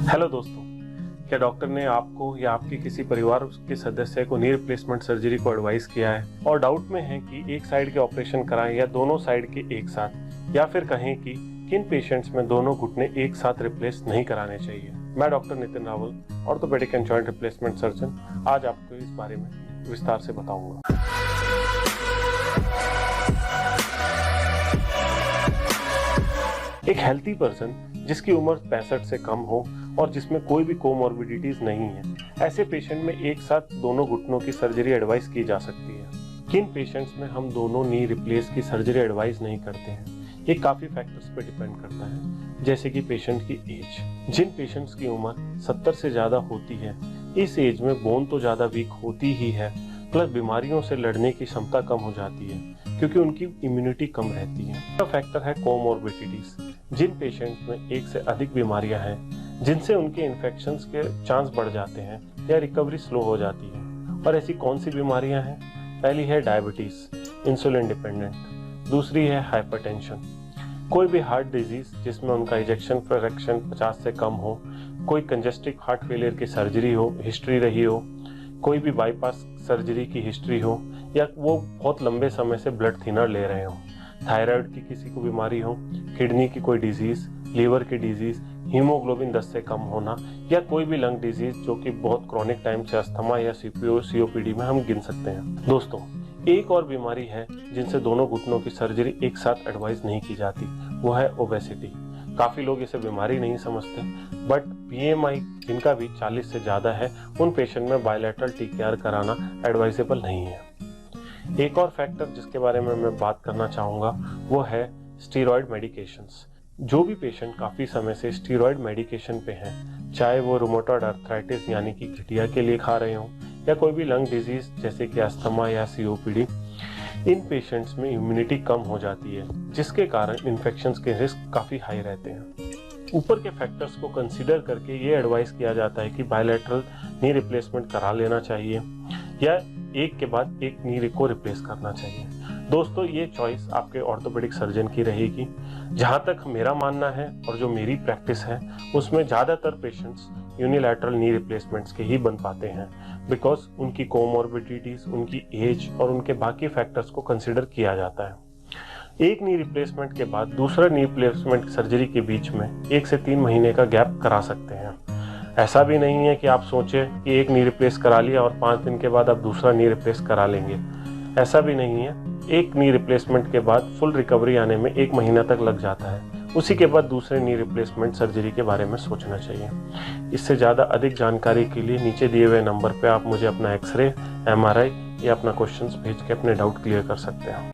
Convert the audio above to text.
Hello दोस्तों, क्या doctor ने आपको या आपके किसी परिवार के सदस्य को नी रिप्लेसमेंट सर्जरी को एडवाइस किया है और डाउट में है कि एक साइड के ऑपरेशन कराएं या दोनों साइड के एक साथ, या फिर कहें कि किन पेशेंट्स में दोनों घुटने एक साथ रिप्लेस नहीं कराने चाहिए। मैं doctor Nitin Rawal, orthopaedic and joint replacement surgeon, आज आपको इस बारे में विस्तार से बताऊंगा। एक हेल्थी पर्सन जिसकी उम्र 65 से कम हो और जिसमें कोई भी कोमॉर्बिडिटीज नहीं है, ऐसे पेशेंट में एक साथ दोनों घुटनों की सर्जरी एडवाइस की जा सकती है। किन पेशेंट्स में हम दोनों नी रिप्लेस की सर्जरी एडवाइस नहीं करते हैं, ये काफी फैक्टर्स पे डिपेंड करता है, जैसे कि पेशेंट की एज। जिन पेशेंट्स की उम्र 70 से ज्यादा होती है, इस एज में बोन तो ज्यादा वीक होती ही है, प्लस बीमारियों से लड़ने की क्षमता कम हो जाती है क्योंकि उनकी इम्यूनिटी कम रहती है। दूसरा फैक्टर है कोमॉर्बिडिटीज। जिन पेशेंट्स में एक से अधिक बीमारियां हैं, जिनसे उनके इन्फेक्शंस के चांस बढ़ जाते हैं या रिकवरी स्लो हो जाती है। और ऐसी कौन सी बीमारियां हैं? पहली है डायबिटीज, इंसुलिन डिपेंडेंट। दूसरी है हाइपरटेंशन, कोई भी हार्ट डिजीज जिसमें उनका इजेक्शन फ्रैक्शन 50 से कम हो, कोई कंजेस्टिव हार्ट फेलियर की सर्जरी हो, हिस्ट्री रही हो, कोई भी बाईपास सर्जरी की हिस्ट्री हो, या वो बहुत लंबे समय से ब्लड थिनर ले रहे हो, थायराइड की किसी को बीमारी हो, किडनी की कोई डिजीज, लीवर की डिजीज, हीमोग्लोबिन 10 से कम होना, या कोई भी लंग डिजीज जो कि बहुत क्रॉनिक टाइम से अस्थमा या सीओपीडी में हम गिन सकते हैं। दोस्तों, एक और बीमारी है जिनसे दोनों घुटनों की सर्जरी एक साथ एडवाइस नहीं की जाती, वो है ओबेसिटी। काफी लोग इसे बीमारी नहीं समझते, बट बीएमआई जिनका भी 40 से ज्यादा है, उन पेशेंट में बायलैटरल टीकेआर कराना एडवाइजेबल नहीं है। एक और फैक्टर जिसके बारे में मैं बात करना चाहूँगा वो है स्टीरॉयड मेडिकेशंस। जो भी पेशेंट काफ़ी समय से स्टीरॉयड मेडिकेशन पे हैं, चाहे वो रूमेटॉइड आर्थराइटिस यानी कि गठिया के लिए खा रहे हों, या कोई भी लंग डिजीज जैसे कि अस्थमा या सीओपीडी, इन पेशेंट्स में इम्यूनिटी कम हो जाती है, जिसके कारण इन्फेक्शंस के रिस्क काफ़ी हाई रहते हैं। ऊपर के फैक्टर्स को कंसीडर करके ये एडवाइस किया जाता है कि बायलैटरल नी रिप्लेसमेंट करा लेना चाहिए या एक के बाद एक नी को रिप्लेस करना चाहिए। दोस्तों, ये चॉइस आपके ऑर्थोपेडिक सर्जन की रहेगी। जहाँ तक मेरा मानना है और जो मेरी प्रैक्टिस है, उसमें ज़्यादातर पेशेंट्स यूनिलैटरल नी रिप्लेसमेंट्स के ही बन पाते हैं, बिकॉज उनकी कोमॉर्बिडिटीज, उनकी एज और उनके बाकी फैक्टर्स को कंसिडर किया जाता है। एक नी रिप्लेसमेंट के बाद दूसरा नी रिप्लेसमेंट सर्जरी के बीच में 1 से 3 महीने का गैप करा सकते हैं। ऐसा भी नहीं है कि आप सोचें कि एक नी रिप्लेस करा लिया और 5 दिन के बाद आप दूसरा नी रिप्लेस करा लेंगे। ऐसा भी नहीं है। एक नी रिप्लेसमेंट के बाद फुल रिकवरी आने में 1 महीना तक लग जाता है। उसी के बाद दूसरे नी रिप्लेसमेंट सर्जरी के बारे में सोचना चाहिए। इससे ज़्यादा अधिक जानकारी के लिए नीचे दिए हुए नंबर पर आप मुझे अपना एक्सरे, MRI या अपना क्वेश्चंस भेज के अपने डाउट क्लियर कर सकते हैं।